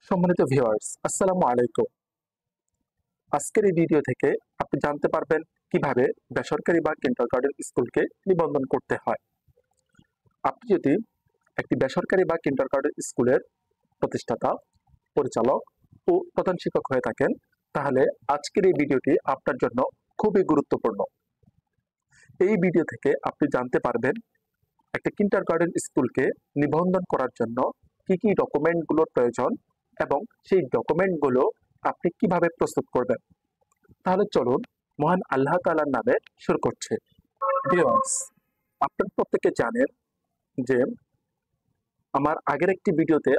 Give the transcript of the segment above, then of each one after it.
সম্মানিত ভিউয়ার্স, আসসালামু আলাইকুম। আজকের এই ভিডিও থেকে আপনি জানতে পারবেন কিভাবে বেসরকারি বা কিন্ডারগার্টেন স্কুলকে নিবন্ধন করতে হয়। আপনি যদি একটি বেসরকারি বা কিন্ডারগার্টেন স্কুলের প্রতিষ্ঠাতা, পরিচালক ও প্রধান শিক্ষক হয়ে থাকেন, তাহলে আজকের এই ভিডিওটি আপনার জন্য খুবই গুরুত্বপূর্ণ। এই ভিডিও থেকে আপনি জানতে পারবেন একটা কিন্ডারগার্টেন স্কুলকে নিবন্ধন করার জন্য কি কি ডকুমেন্টগুলোর প্রয়োজন এবং সেই ডকুমেন্টগুলো আপনি কিভাবে প্রস্তুত করবেন। তাহলে চলুন মহান আল্লাহ তাআলার নামে শুরু করছে। ভিউয়ার্স, আপনারা প্রত্যেকে জানেন যে আমার আগের একটি ভিডিওতে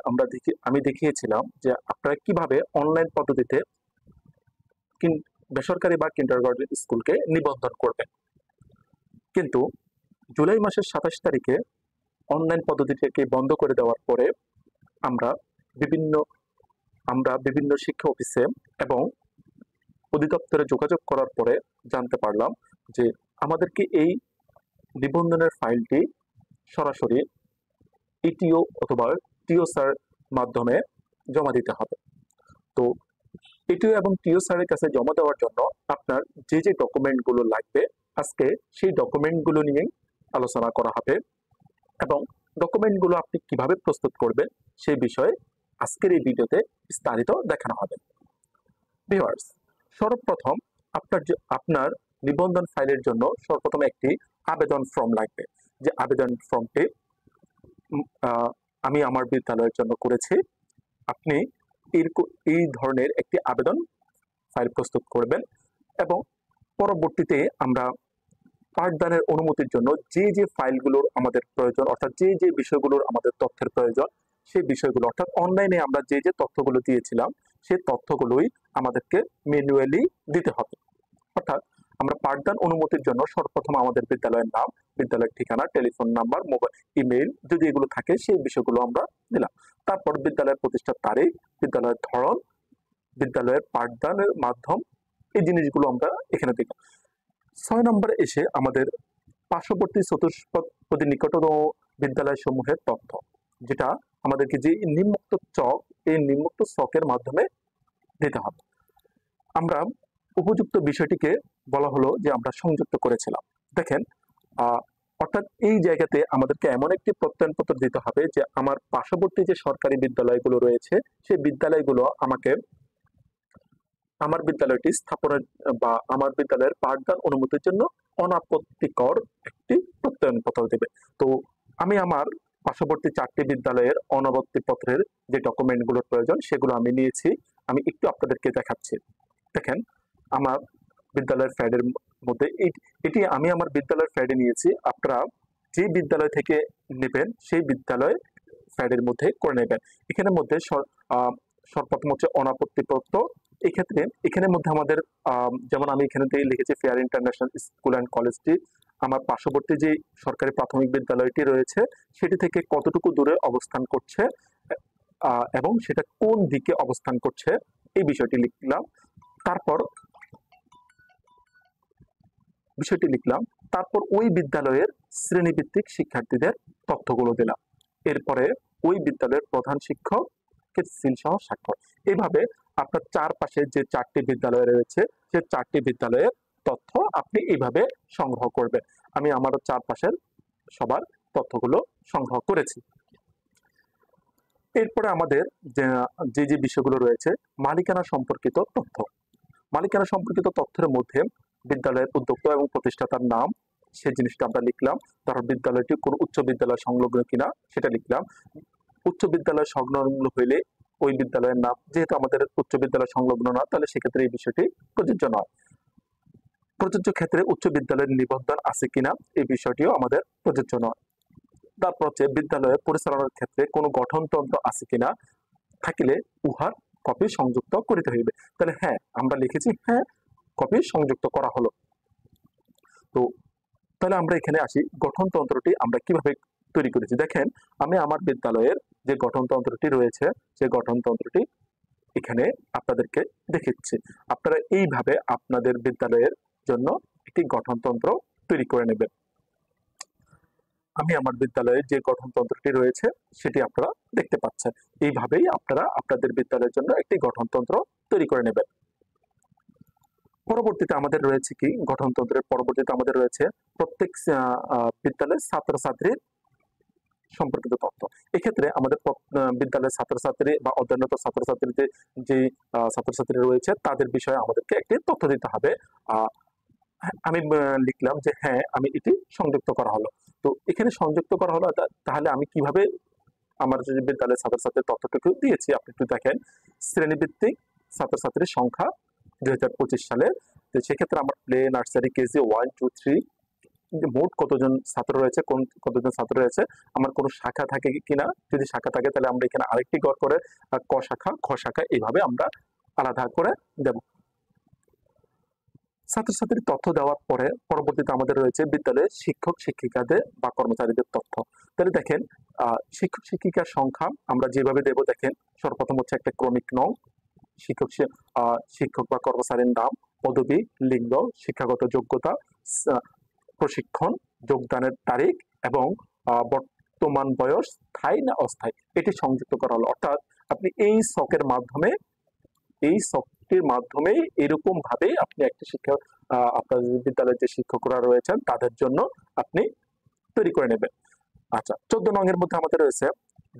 আমি দেখিয়েছিলাম যে আপনারা কিভাবে অনলাইন পদ্ধতিতে বেসরকারি বা কিন্ডারগার্টেন স্কুলকে নিবন্ধন করবেন। কিন্তু জুলাই মাসের ২৭ তারিখে অনলাইন পদ্ধতিটিকে বন্ধ করে দেওয়ার পরে আমরা বিভিন্ন বিভিন্ন শিক্ষা অফিসে এবং অধিদপ্তরে যোগাযোগ করার পরে জানতে পারলাম যে আমাদেরকে এই নিবন্ধনের ফাইলটি সরাসরি ইটিও অথবা টিও স্যার মাধ্যমে জমা দিতে হবে। তো ইটিও এবং টিও স্যারের কাছে জমা দেওয়ার জন্য আপনার যে যে ডকুমেন্টগুলো লাগবে, আজকে সেই ডকুমেন্টগুলো নিয়েই আলোচনা করা হবে এবং ডকুমেন্টগুলো আপনি কিভাবে প্রস্তুত করবেন সেই বিষয়ে আজকের এই ভিডিওতে বিস্তারিত দেখানো হবে। ভিউয়ার্স, সর্বপ্রথম আপনার নিবন্ধন ফাইলের জন্য সর্বপ্রথম একটি আবেদন ফর্ম লাগবে। যে আবেদন ফর্মটি আমি আমার বিদ্যালয়ের জন্য করেছি। আপনি এই ধরনের একটি আবেদন ফাইল প্রস্তুত করবেন এবং পরবর্তীতে আমরা পাঠদানের অনুমতির জন্য যে যে ফাইলগুলোর আমাদের প্রয়োজন, অর্থাৎ যে যে বিষয়গুলোর আমাদের তথ্যের প্রয়োজন, সেই বিষয়গুলো অর্থাৎ অনলাইনে আমরা যে যে তথ্যগুলো দিয়েছিলাম সেই তথ্যগুলোই আমাদেরকে ম্যানুয়ালি দিতে হবে। অর্থাৎ আমরা পাঠদান অনুমতির জন্য সর্বপ্রথম আমাদের বিদ্যালয়ের নাম, বিদ্যালয়ের ঠিকানা, টেলিফোন নাম্বার, মোবাইল, ইমেইল যদি এগুলো থাকে সেই বিষয়গুলো আমরা দিলাম। তারপর বিদ্যালয়ের প্রতিষ্ঠার তারিখ, বিদ্যালয়ের ধরন, বিদ্যালয়ের পাঠদানের মাধ্যম, এই জিনিসগুলো আমরা এখানে দিলাম। ৬ নম্বরে এসে আমাদের পার্শ্ববর্তী চতুষ্পদ নিকটতম বিদ্যালয় সমূহের তথ্য, যেটা আমাদেরকে যে নিম্নোক্ত চক, এই নিম্নোক্ত চকের মাধ্যমে দিতে হবে। আমরা উপযুক্ত বিষয়টিকে বলা হলো যে আমরা সংযুক্ত করেছিলাম। দেখেন, অর্থাৎ এই জায়গাতে আমাদেরকে এমন একটি প্রত্যয়নপত্র দিতে হবে যে আমার পার্শ্ববর্তী যে সরকারি বিদ্যালয়গুলো রয়েছে সেই বিদ্যালয়গুলো আমাকে আমার বিদ্যালয়টি স্থাপনের বা আমার বিদ্যালয়ের পাঠদান অনুমতির জন্য অনাপত্তিকর একটি প্রত্যয়নপত্র দেবে। তো আমি আমার পার্শ্ববর্তী ৪টি বিদ্যালয়ের অনাপত্তিপত্রের যে ডকুমেন্টগুলোর প্রয়োজন সেগুলো আমি নিয়েছি। আমি একটু আপনাদেরকে দেখাচ্ছি। দেখেন, আমার বিদ্যালয়ের ফ্যাডের মধ্যে এটি আমি আমার বিদ্যালয়ের ফ্যাডে নিয়েছি। আপনারা যে বিদ্যালয় থেকে নেবেন সেই বিদ্যালয় ফ্যাডের মধ্যে করে নেবেন। এখানের মধ্যে সর্বপ্রথম হচ্ছে অনাপত্তিপত্র। এক্ষেত্রে এখানের মধ্যে আমাদের যেমন আমি এখানে থেকে লিখেছি ফেয়ার ইন্টারন্যাশনাল স্কুল অ্যান্ড কলেজটি আমার পার্শ্ববর্তী যে সরকারি প্রাথমিক বিদ্যালয়টি রয়েছে সেটি থেকে কতটুকু দূরে অবস্থান করছে এবং সেটা কোন দিকে অবস্থান করছে এই বিষয়টি লিখলাম। তারপর ওই বিদ্যালয়ের শ্রেণীভিত্তিক শিক্ষার্থীদের তথ্যগুলো দিলাম। এরপরে ওই বিদ্যালয়ের প্রধান শিক্ষকের সিল সহ স্বাক্ষর। এইভাবে আপনার চারপাশে যে ৪টি বিদ্যালয় রয়েছে সে ৪টি বিদ্যালয়ের তথ্য আপনি এইভাবে সংগ্রহ করবেন। আমি আমার চারপাশের সবার তথ্যগুলো সংগ্রহ করেছি। এরপরে আমাদের যে যে বিষয়গুলো রয়েছে, মালিকানা সম্পর্কিত তথ্য। মালিকানা সম্পর্কিত তথ্যের মধ্যে বিদ্যালয়ের উদ্যোক্তা এবং প্রতিষ্ঠাতার নাম, সেই জিনিসটা আমরা লিখলাম। তারপর বিদ্যালয়টি কোন উচ্চ বিদ্যালয় সংলগ্ন কিনা সেটা লিখলাম। উচ্চ বিদ্যালয় সংলগ্ন হইলে ওই বিদ্যালয়ের নাম, যেহেতু আমাদের উচ্চ বিদ্যালয় সংলগ্ন না, তাহলে সেক্ষেত্রে এই বিষয়টি প্রযোজ্য নয়। প্রযোজ্য ক্ষেত্রে উচ্চ বিদ্যালয়ের নিবন্ধন আছে কিনা এই বিষয়টিও আমাদের প্রযোজ্য নয়। তারপর হচ্ছে বিদ্যালয়ের পরিচালনার ক্ষেত্রে কোনো গঠনতন্ত্র আছে কিনা, থাকিলে উহার কপি সংযুক্ত করিতে হইবে। তাহলে হ্যাঁ, আমরা লিখেছি হ্যাঁ, কপি সংযুক্ত করা হলো। তো তাহলে আমরা এখানে আসি, গঠনতন্ত্রটি আমরা কিভাবে তৈরি করেছি। দেখেন, আমি আমার বিদ্যালয়ের যে গঠনতন্ত্রটি রয়েছে সেই গঠনতন্ত্রটি এখানে আপনাদেরকে দেখাচ্ছি। আপনারা এইভাবে আপনাদের বিদ্যালয়ের জন্য একটি গঠনতন্ত্র তৈরি করে নেবেন। আমি আমার বিদ্যালয়ে যে গঠনতন্ত্রটি রয়েছে সেটি আপনারা দেখতে পাচ্ছেন। এইভাবেই আপনারা আপনাদের বিদ্যালয়ের জন্য একটি গঠনতন্ত্র তৈরি করে নেবেন। পরবর্তীতে আমাদের রয়েছে কি, গঠনতন্ত্রের পরবর্তীতে আমাদের রয়েছে প্রত্যেক বিদ্যালয়ের ছাত্রছাত্রীর সম্পর্কিত তথ্য। এক্ষেত্রে আমাদের বিদ্যালয়ের ছাত্রছাত্রী বা অধ্যয়নরত ছাত্রছাত্রীদের যে ছাত্রছাত্রী রয়েছে তাদের বিষয়ে আমাদেরকে একটি তথ্য দিতে হবে। আমি লিখলাম যে হ্যাঁ, আমি এটি সংযুক্ত করা হলো। তো এখানে সংযুক্ত করা হলো, তাহলে আমি কিভাবে আমার যে বিদ্যালয়ের ছাত্রছাত্রীর তথ্যটুকু দিয়েছি আপনি একটু দেখেন। শ্রেণীভিত্তিক ছাত্রছাত্রীর সংখ্যা 2025 সালে। তো সেক্ষেত্রে আমার প্লে, নার্সারি, কেজি 1, 2, 3 মোট কতজন ছাত্র রয়েছে, কতজন ছাত্র রয়েছে, আমার কোনো শাখা থাকে কিনা, যদি শাখা থাকে তাহলে আমরা এখানে আরেকটি ঘর করে ক শাখা, খ শাখা এইভাবে আমরা আলাদা করে দেব। ছাত্রছাত্রীর তথ্য দেওয়ার পরে পরবর্তীতে আমাদের রয়েছে বিদ্যালয়ের শিক্ষক শিক্ষিকাদের বা কর্মচারীদের তথ্য। তাহলে দেখেন শিক্ষক শিক্ষিকার সংখ্যা আমরা যেভাবে দেব, দেখেন সর্বপ্রথম হচ্ছে একটা ক্রমিক নং, শিক্ষক বা কর্মচারীর নাম, পদবি, লিঙ্গ, শিক্ষাগত যোগ্যতা, প্রশিক্ষণ, যোগদানের তারিখ এবং বর্তমান বয়স, স্থায়ী না অস্থায়ী, এটি সংযুক্ত করা হলো। অর্থাৎ আপনি এই ছকের মাধ্যমে, এই ছকটির মাধ্যমে এরকম ভাবে আপনি একটা শিক্ষা আপনার বিদ্যালয়ের যে শিক্ষকরা রয়েছেন তাদের জন্য আপনি তৈরি করে নেবেন। আচ্ছা, 14 নং এর মধ্যে আমাদের রয়েছে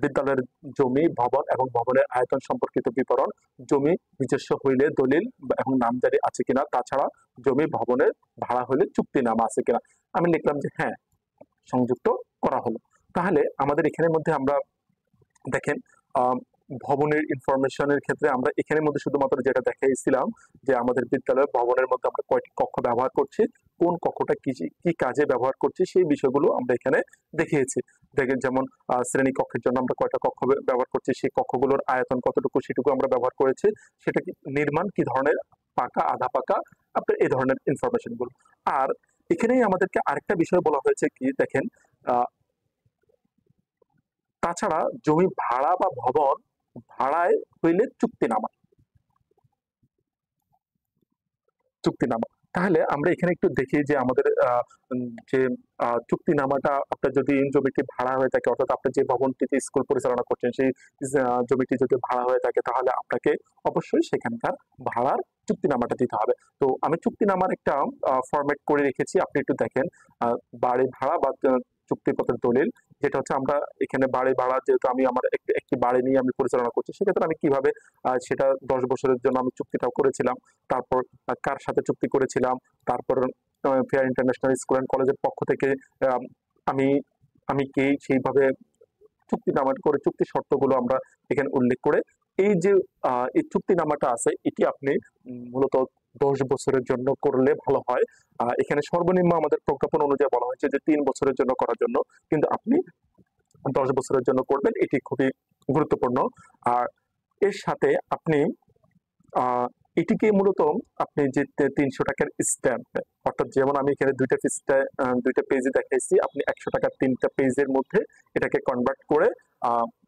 বিদ্যালয়ের জমি, ভবন এবং ভবনের আয়তন সম্পর্কিত বিবরণ, জমি নিজস্ব হইলে দলিল এবং নামজারি আছে কিনা, তাছাড়া জমি ভবনের ভাড়া হইলে চুক্তিনামা আছে কিনা। আমি লিখলাম যে হ্যাঁ, সংযুক্ত করা হলো। তাহলে আমাদের এখানের মধ্যে আমরা দেখেন ভবনের ইনফরমেশনের ক্ষেত্রে আমরা এখানের মধ্যে শুধুমাত্র যেটা দেখাইছিলাম যে আমাদের বিদ্যালয়ের ভবনের মধ্যে আমরা কয়টি কক্ষ ব্যবহার করছি, কোন কক্ষটা কি কাজে ব্যবহার করছি, সেই বিষয়গুলো আমরা এখানে দেখিয়েছি। দেখেন যেমন শ্রেণী কক্ষের জন্য আমরা কয়টা কক্ষ ব্যবহার করছি, সেই কক্ষগুলোর আয়তন কতটুকু সেটুকু আমরা ব্যবহার করেছি, সেটা কি নির্মাণ কি ধরনের, পাকা, আধা পাকা, আপনার এই ধরনের ইনফরমেশন গুলো। আর এখানেই আমাদেরকে আরেকটা বিষয় বলা হয়েছে কি, দেখেন তাছাড়া জমি ভাড়া বা ভবন ভাড়ায় হইলে চুক্তিনামা। তাহলে আমরা এখানে একটু দেখি যে আমাদের যে চুক্তিনামাটা, আপনার যদি জমিটি ভাড়া হয়ে থাকে, অর্থাৎ আপনি যে ভবনটিতে স্কুল পরিচালনা করছেন সেই জমিটি যদি ভাড়া হয়ে থাকে তাহলে আপনাকে অবশ্যই সেখানকার ভাড়ার চুক্তিনামাটা দিতে হবে। তো আমি চুক্তিনামার একটা ফরম্যাট করে রেখেছি, আপনি একটু দেখেন। বাড়ি ভাড়া বা চুক্তিপত্রের দলিল, যেটা হচ্ছে আমরা এখানে বাড়ি ভাড়া, যেহেতু আমি আমার একটি বাড়ি নিয়ে আমি পরিচালনা করছি, সেক্ষেত্রে আমি কিভাবে সেটা 10 বছরের জন্য আমি চুক্তিটাও করেছিলাম, তারপর কার সাথে চুক্তি করেছিলাম, তারপর ফেয়ার ইন্টারন্যাশনাল স্কুল অ্যান্ড কলেজের পক্ষ থেকে আমি আমি কে, সেইভাবে চুক্তিনামা করে চুক্তি শর্তগুলো আমরা এখানে উল্লেখ করে, এই যে এই চুক্তিনামাটা আছে এটি আপনি মূলত 10 বছরের জন্য করলে ভালো হয়। এখানে সর্বনিম্ন আমাদের প্রজ্ঞাপন অনুযায়ী বলা হয়েছে যে 3 বছরের জন্য করার জন্য, কিন্তু আপনি 10 বছরের জন্য করবেন, এটি খুবই গুরুত্বপূর্ণ। আর এর সাথে আপনি এটিকে মূলত আপনি যে 300 টাকার স্ট্যাম্প, অর্থাৎ যেমন আমি এখানে দুইটা পেজে দেখাইছি, আপনি 100 টাকার 3টা পেজের মধ্যে এটাকে কনভার্ট করে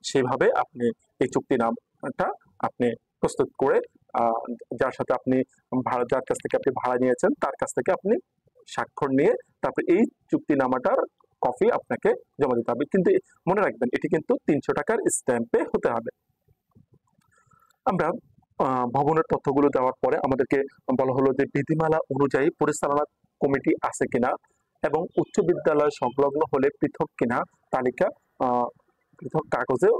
সেভাবে আপনি এই চুক্তিনামাটা আপনি প্রস্তুত করে যার সাথে আপনি যার কাছ থেকে আপনি ভাড়া নিয়েছেন তার কাছ থেকে আপনি স্বাক্ষর নিয়ে তারপর এই চুক্তিনামাটার কপি আপনাকে জমা দিতে হবে। কিন্তু মনে রাখবেন এটি কিন্তু 300 টাকার স্ট্যাম্পে হতে হবে। আমরা ভবনের তথ্যগুলো দেওয়ার পরে আমাদেরকে বলা হলো যে বিধিমালা অনুযায়ী পরিচালনা কমিটি আছে কিনা এবং উচ্চ বিদ্যালয় সংলগ্ন হলে পৃথক কিনা তালিকা পৃথক কাগজে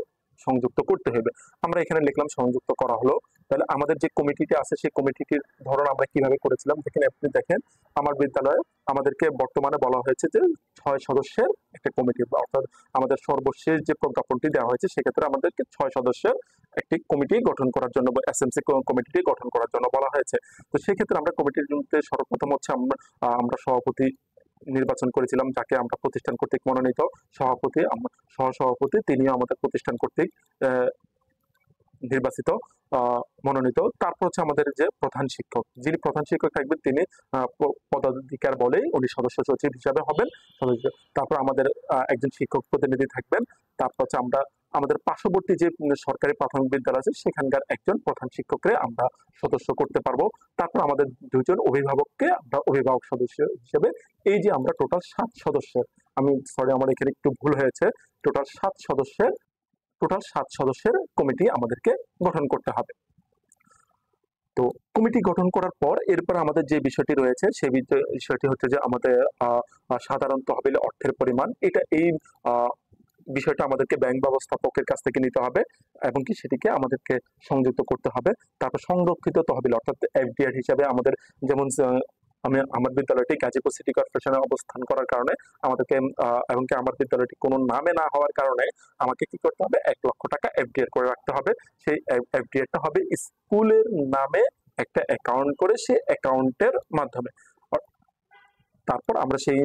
সংযুক্ত করতে হবে। আমরা এখানে লিখলাম সংযুক্ত করা হলো। তাহলে আমাদের যে কমিটিটি আছে সেই কমিটিটির ধরন আমরা কিভাবে করেছিলাম, যেখানে আপনি দেখেন আমার বিদ্যালয়ে আমাদেরকে বর্তমানে বলা হয়েছে যে 6 সদস্যের একটা কমিটি, অর্থাৎ আমাদের সর্বশেষ যে প্রজ্ঞাপনটি দেওয়া হয়েছে সেক্ষেত্রে আমাদেরকে 6 সদস্যের একটি কমিটি গঠন করার জন্য, এসএমসি কমিটি গঠন করার জন্য বলা হয়েছে। তো সেক্ষেত্রে আমরা কমিটির মধ্যে সর্বপ্রথম হচ্ছে আমরা সভাপতি নির্বাচন করেছিলাম, যাকে আমরা প্রতিষ্ঠান কর্তৃক মনোনীত সভাপতি, সহসভাপতি তিনিও আমাদের প্রতিষ্ঠান কর্তৃক নির্বাচিত। মনোনীত। তারপর হচ্ছে আমাদের যে প্রধান শিক্ষক, যিনি প্রধান শিক্ষক থাকবেন তিনি পদাধিকার বলে উনি সদস্য সচিব হিসাবে হবেন। তারপর আমাদের একজন শিক্ষক প্রতিনিধি থাকবেন। তারপর হচ্ছে আমরা আমাদের পার্শ্ববর্তী যে সরকারি প্রাথমিক বিদ্যালয় আছে সেখানকার একজন প্রধান শিক্ষককে আমরা সদস্য করতে পারবো। তারপর আমাদের দুজন অভিভাবককে আমরা অভিভাবক সদস্য হিসেবে, এই যে আমরা টোটাল 7 সদস্যের, আমার এখানে একটু ভুল হয়েছে, টোটাল 7 সদস্যের কমিটি আমাদেরকে গঠন করতে হবে। তো কমিটি গঠন করার পর এরপর আমাদের যে বিষয়টি রয়েছে সেই বিষয়টি হচ্ছে যে আমাদের সাধারণ তহবিলে অর্থের পরিমাণ, এই বিষয়টা আমাদেরকে ব্যাংক ব্যবস্থাপকের কাছ থেকে নিতে হবে এবং কি সেটিকে আমাদেরকে সংযুক্ত করতে হবে। তারপর সংরক্ষিত তহবিল অর্থাৎ এফডিআর হিসাবে আমাদের, যেমন আমার বিদ্যালয়টি গাজীপুর সিটি কর্পোরেশনে অবস্থান করার কারণে আমাদেরকে এবং কি আমার বিদ্যালয়টি কোনো নামে না হওয়ার কারণে আমাকে কি করতে হবে, 1 লক্ষ টাকা এফডিআর করে রাখতে হবে। সেই এফডিআরটা হবে স্কুলের নামে একটা অ্যাকাউন্ট করে, সেই অ্যাকাউন্টের মাধ্যমে। তারপর আমরা সেই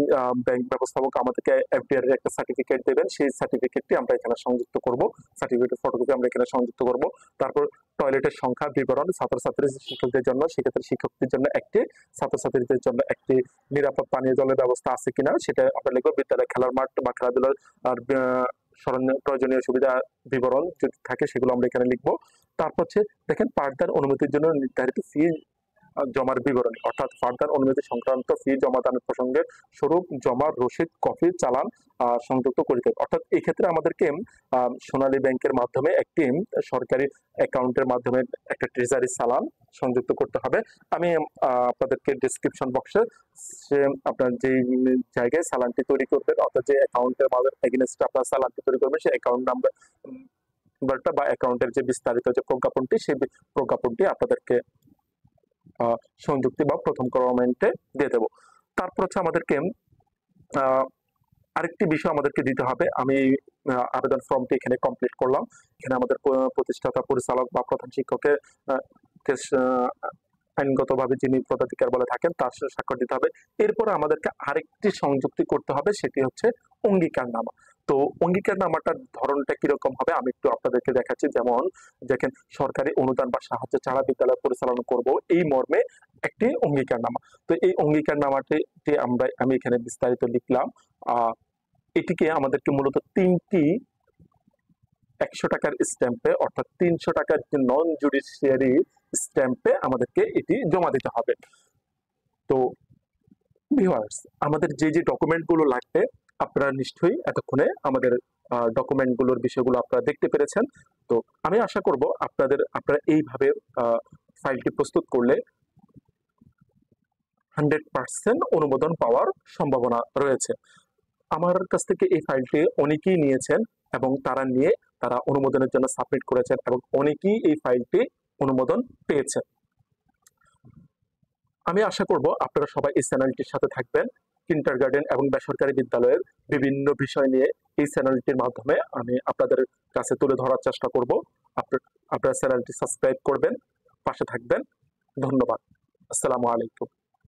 ব্যাংক ব্যবস্থাপক আমাদেরকে এফডিআর এর একটা সার্টিফিকেট দেবেন, সেই সার্টিফিকেটটি আমরা এখানে সংযুক্ত করব, সার্টিফিকেটের ফটোকপি আমরা এখানে সংযুক্ত করব। তারপর টয়লেটের সংখ্যা বিবরণ, ছাত্রছাত্রী শিক্ষকদের জন্য, সেক্ষেত্রে শিক্ষকদের জন্য একটি, ছাত্রছাত্রীদের জন্য একটি, নিরাপদ পানীয় জলের ব্যবস্থা আছে কিনা সেটা আমরা লিখবো, বিদ্যালয় খেলার মাঠ বা খেলাধুলার আর প্রয়োজনীয় সুবিধা বিবরণ যদি থাকে সেগুলো আমরা এখানে লিখবো। তারপর হচ্ছে দেখেন পাঠদান অনুমতির জন্য নির্ধারিত ফি জমার বিবরণী, অর্থাৎ পাঠদান অনুমতি সংক্রান্ত ফি জমাদানের প্রসঙ্গে স্বরূপ জমা রসিদ, কপি, চালান সংযুক্ত করিতে হবে। অর্থাৎ এই ক্ষেত্রে আমাদেরকে সোনালী ব্যাংকের মাধ্যমে একটি সরকারি অ্যাকাউন্টের মাধ্যমে একটা ট্রেজারি চালান সংযুক্ত করতে হবে। আমি আপনাদেরকে ডিসক্রিপশন বক্সে আপনার যে জায়গায় চালানটি তৈরি করবেন, অর্থাৎ যে অ্যাকাউন্টের এগেইনস্টে আপনার চালানটি তৈরি করবেন, সেই অ্যাকাউন্ট নাম্বারটা বা অ্যাকাউন্টের যে বিস্তারিত যে প্রজ্ঞাপনটি, সেই প্রজ্ঞাপনটি আপনাদেরকে সংযুক্তি বা প্রথম কমেন্টে দিয়ে দেবো। তারপর হচ্ছে আমাদেরকে আরেকটি বিষয় আমাদেরকে দিতে হবে। আমি আবেদন ফর্মটি এখানে কমপ্লিট করলাম। এখানে আমাদের প্রতিষ্ঠাতা, পরিচালক বা প্রধান শিক্ষকের আইনগতভাবে যিনি পদাধিকার বলে থাকেন তার স্বাক্ষর দিতে হবে। এরপরে আমাদেরকে আরেকটি সংযুক্তি করতে হবে, সেটি হচ্ছে অঙ্গীকারনামা। তো অঙ্গীকারনামাটার ধরনটা কিরকম হবে আমি একটু আপনাদেরকে দেখাচ্ছি। যেমন দেখেন, সরকারি অনুদান বা সাহায্য ছাড়া বিদ্যালয় পরিচালনা করব, এই মর্মে একটি অঙ্গীকারনামা। তো এই অঙ্গীকারনামাটি আমি এখানে বিস্তারিত লিখলাম। এটিকে আমাদেরকে মূলত 3টি 100 টাকার স্ট্যাম্পে, অর্থাৎ 300 টাকার যে নন জুডিশিয়ারি স্ট্যাম্পে আমাদেরকে এটি জমা দিতে হবে। তো ভিউয়ার্স, আমাদের যে যে ডকুমেন্টগুলো লাগবে আপনারা নিশ্চয়ই এতক্ষণে আমাদের ডকুমেন্টগুলোর বিষয়গুলো আপনারা দেখতে পেরেছেন। তো আমি আশা করব আপনারা এইভাবে ফাইলটি প্রস্তুত করলে 100% অনুমোদন পাওয়ার সম্ভাবনা রয়েছে। আমার কাছ থেকে এই ফাইলটি অনেকেই নিয়েছেন এবং তারা অনুমোদনের জন্য সাবমিট করেছেন এবং অনেকেই এই ফাইলটি অনুমোদন পেয়েছেন। আমি আশা করব আপনারা সবাই এই চ্যানেলটির সাথে থাকবেন। কিন্ডারগার্টেন এবং বেসরকারি বিদ্যালয়ের বিভিন্ন বিষয় নিয়ে এই চ্যানেলটির মাধ্যমে আমি আপনাদের কাছে তুলে ধরার চেষ্টা করব। আপনারা চ্যানেলটি সাবস্ক্রাইব করবেন, পাশে থাকবেন। ধন্যবাদ। আসসালামু আলাইকুম।